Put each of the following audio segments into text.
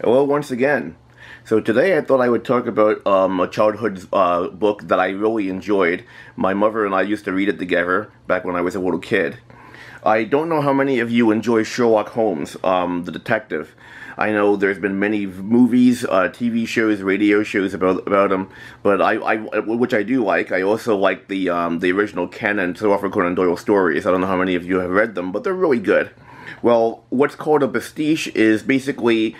Hello once again. So today I thought I would talk about a childhood book that I really enjoyed. My mother and I used to read it together back when I was a little kid. I don't know how many of you enjoy Sherlock Holmes, the detective. I know there's been many movies, TV shows, radio shows about him, but which I do like. I also like the original canon Sir Arthur Conan Doyle stories. I don't know how many of you have read them, but they're really good. Well, what's called a pastiche is basically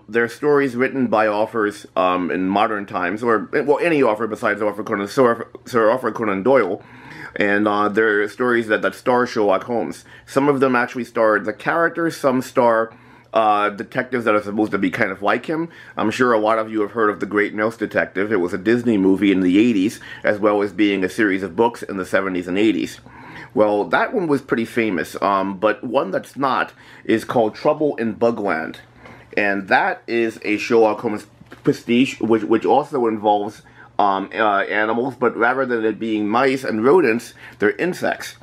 they're stories written by authors in modern times, or well, any author besides Sir Arthur Conan Doyle, and they're stories that star Sherlock Holmes. Some of them actually star the characters, some star detectives that are supposed to be kind of like him. I'm sure a lot of you have heard of The Great Mouse Detective. It was a Disney movie in the 80s, as well as being a series of books in the 70s and 80s. Well, that one was pretty famous, but one that's not is called Trouble in Bugland. And that is a Sherlock Holmes pastiche, which also involves animals, but rather than it being mice and rodents, they're insects.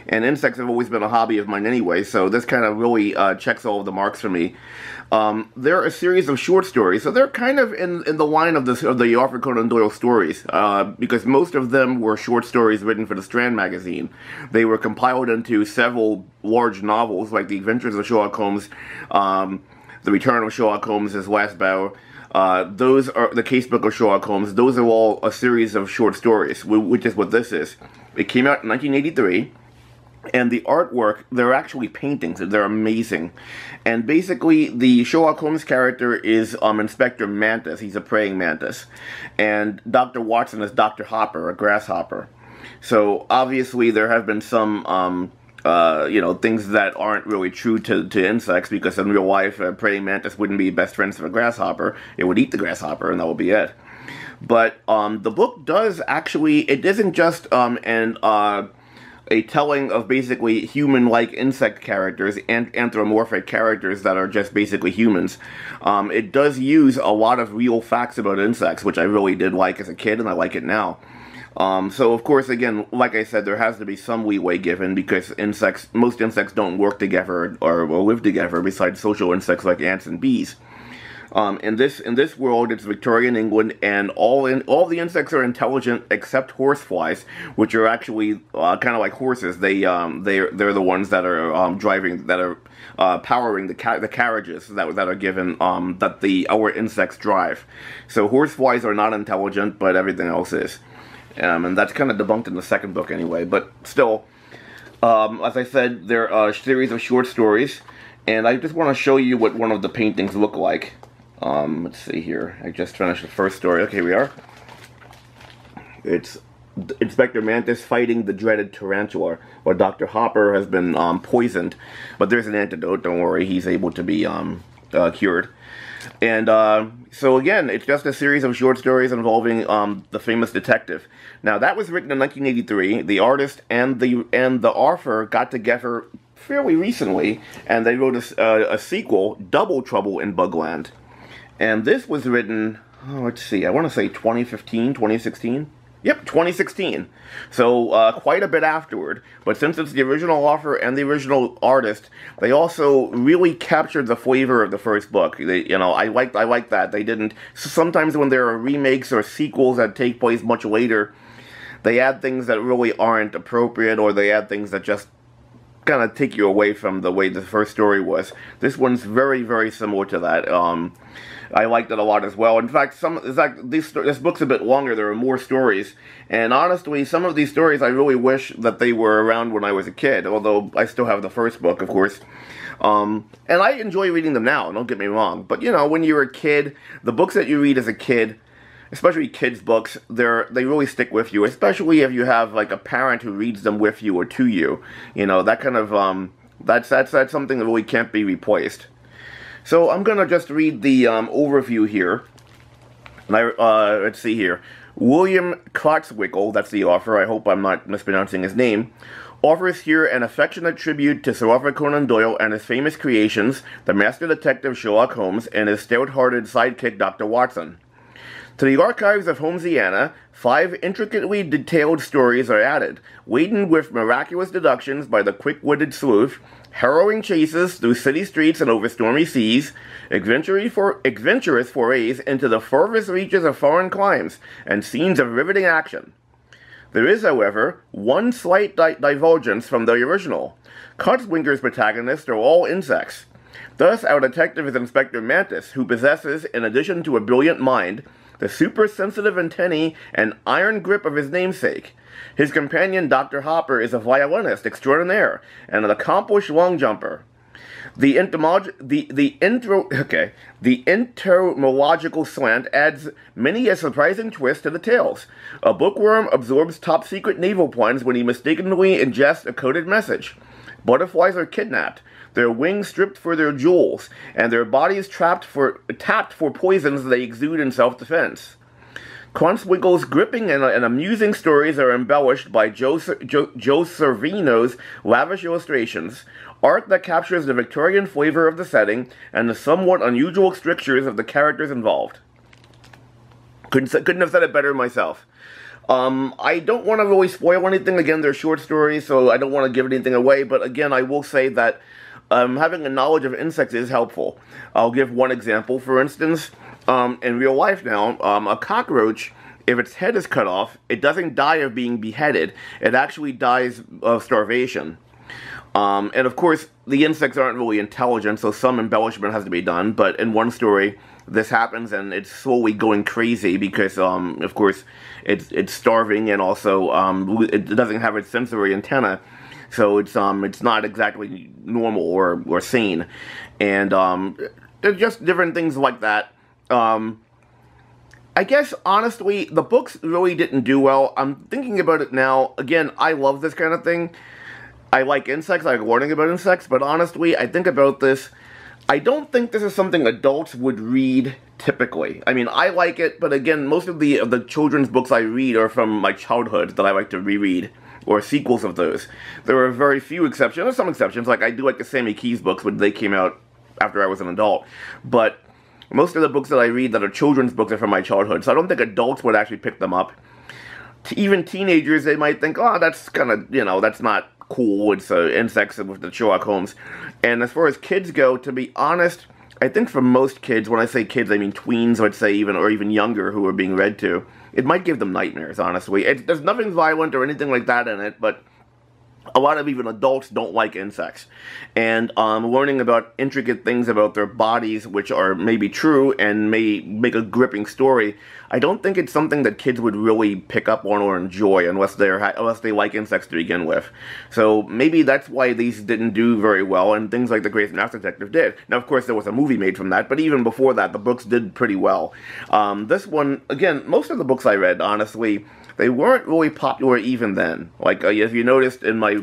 And insects have always been a hobby of mine anyway, so this kind of really checks all of the marks for me. They're a series of short stories, so they're kind of in the line of the Arthur Conan Doyle stories, because most of them were short stories written for the Strand magazine. They were compiled into several large novels, like The Adventures of Sherlock Holmes, The Return of Sherlock Holmes, His Last Battle. Those are the Casebook of Sherlock Holmes. Those are all a series of short stories, which is what this is. It came out in 1983. And the artwork, they're actually paintings. They're amazing. And basically, the Sherlock Holmes character is Inspector Mantis. He's a praying mantis. And Dr. Watson is Dr. Hopper, a grasshopper. So, obviously, there have been some, things that aren't really true to insects, because in real life, a praying mantis wouldn't be best friends with a grasshopper. It would eat the grasshopper, and that would be it. But the book does actually, it isn't just a telling of basically human-like insect characters and anthropomorphic characters that are just basically humans. It does use a lot of real facts about insects, which I really did like as a kid, and I like it now. So of course, again, like I said, there has to be some leeway given, because most insects don't work together or live together, besides social insects like ants and bees. In this world, it's Victorian England, and all the insects are intelligent except horseflies, which are actually kind of like horses. They're the ones that are powering the carriages that are given that our insects drive. So horseflies are not intelligent, but everything else is, and that's kind of debunked in the second book anyway. But still, as I said, they're a series of short stories, and I just want to show you what one of the paintings look like. Let's see here. I just finished the first story. Okay, we are. It's Inspector Mantis fighting the dreaded tarantula, or Dr. Hopper has been poisoned, but there's an antidote. Don't worry, he's able to be cured. And so again, it's just a series of short stories involving the famous detective. Now that was written in 1983. The artist and the author got together fairly recently, and they wrote a sequel, Double Trouble in Bugland. And this was written, let's see, I want to say 2015, 2016? Yep, 2016. So, quite a bit afterward. But since it's the original author and the original artist, they also really captured the flavor of the first book. I like that. They didn't, sometimes when there are remakes or sequels that take place much later, they add things that really aren't appropriate, or they add things that just kind of take you away from the way the first story was. This one's very, very similar to that. I liked it a lot as well. In fact, this book's a bit longer. There are more stories, and honestly, some of these stories I really wish that they were around when I was a kid. Although I still have the first book, of course, and I enjoy reading them now. Don't get me wrong, but when you're a kid, the books that you read as a kid, especially kids' books, they really stick with you. Especially if you have like a parent who reads them with you or to you. That kind of that's something that really can't be replaced. So I'm gonna just read the overview here. And let's see here. William Klotzwickel, that's the author. I hope I'm not mispronouncing his name. Offers here an affectionate tribute to Sir Arthur Conan Doyle and his famous creations, the master detective Sherlock Holmes and his stout-hearted sidekick Dr. Watson. To the archives of Holmesiana, 5 intricately detailed stories are added, weighted with miraculous deductions by the quick-witted sleuth, harrowing chases through city streets and over stormy seas, adventurous forays into the furthest reaches of foreign climes, and scenes of riveting action. There is, however, one slight divergence from the original. Kutzwinker's protagonists are all insects. Thus, our detective is Inspector Mantis, who possesses, in addition to a brilliant mind, the super-sensitive antennae and iron grip of his namesake. His companion, Dr. Hopper, is a violinist extraordinaire and an accomplished long jumper. The entomological slant adds many a surprising twist to the tales. A bookworm absorbs top-secret naval plans when he mistakenly ingests a coded message. Butterflies are kidnapped, their wings stripped for their jewels, and their bodies tapped for poisons they exude in self-defense. Kutzwinkel's gripping and amusing stories are embellished by Joe Servino's lavish illustrations, art that captures the Victorian flavor of the setting and the somewhat unusual strictures of the characters involved. Couldn't have said it better myself. I don't want to really spoil anything. Again, they're short stories, so I don't want to give anything away, but again, I will say that having a knowledge of insects is helpful. I'll give one example. For instance, in real life now, a cockroach, if its head is cut off, it doesn't die of being beheaded. It actually dies of starvation. And of course, the insects aren't really intelligent, so some embellishment has to be done. But in one story, this happens, and it's slowly going crazy because, of course, it's starving, and also it doesn't have its sensory antenna, so it's not exactly normal or sane. And there's just different things like that. I guess, honestly, the books really didn't do well. I'm thinking about it now. Again, I love this kind of thing. I like insects, I like learning about insects, but honestly, I think about this, I don't think this is something adults would read typically. I mean, I like it, but again, most of the children's books I read are from my childhood that I like to reread, or sequels of those. There are very few exceptions. There's some exceptions, like I do like the Sammy Keys books when they came out after I was an adult, but most of the books that I read that are children's books are from my childhood, so I don't think adults would actually pick them up. Even teenagers, they might think, oh, that's kind of, that's not cool, it's insects with the Sherlock Holmes. And as far as kids go, to be honest, I think for most kids, when I say kids, I mean tweens, let's say, or even younger, who are being read to, it might give them nightmares, honestly. There's nothing violent or anything like that in it, but a lot of even adults don't like insects. And learning about intricate things about their bodies, which are maybe true and may make a gripping story, I don't think it's something that kids would really pick up on or enjoy unless they like insects to begin with. So maybe that's why these didn't do very well, and things like The Great Mouse Detective did. Now, of course, there was a movie made from that, but even before that, the books did pretty well. This one, again, most of the books I read, honestly, they weren't really popular even then. Like, if you noticed in my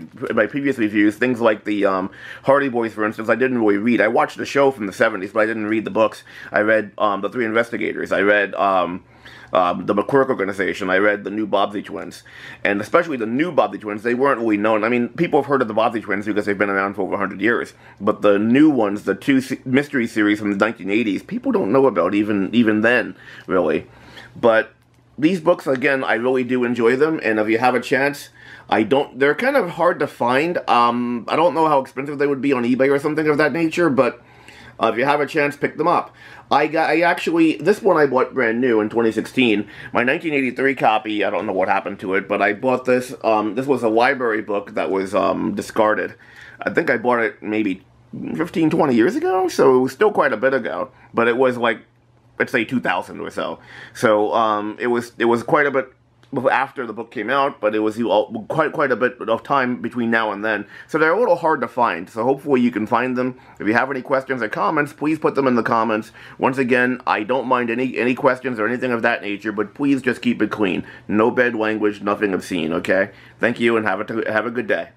previous reviews, things like the Hardy Boys, for instance, I didn't really read. I watched the show from the 70s, but I didn't read the books. I read The Three Investigators. I read the McQuirk Organization. I read the new Bobbsey Twins. And especially the new Bobbsey Twins, they weren't really known. I mean, people have heard of the Bobbsey Twins because they've been around for over 100 years. But the new ones, the two mystery series from the 1980s, people don't know about even then, really. But these books, again, I really do enjoy them, and if you have a chance, they're kind of hard to find. I don't know how expensive they would be on eBay or something of that nature, but if you have a chance, pick them up. This one I bought brand new in 2016. My 1983 copy, I don't know what happened to it, but I bought this. This was a library book that was discarded. I think I bought it maybe 15, 20 years ago, so it was still quite a bit ago, but it was like, let's say 2000 or so. So it was quite a bit after the book came out, but it was quite a bit of time between now and then. So they're a little hard to find. So hopefully you can find them. If you have any questions or comments, please put them in the comments. Once again, I don't mind any questions or anything of that nature, but please just keep it clean. No bad language, nothing obscene. Okay? Thank you, and have a good day.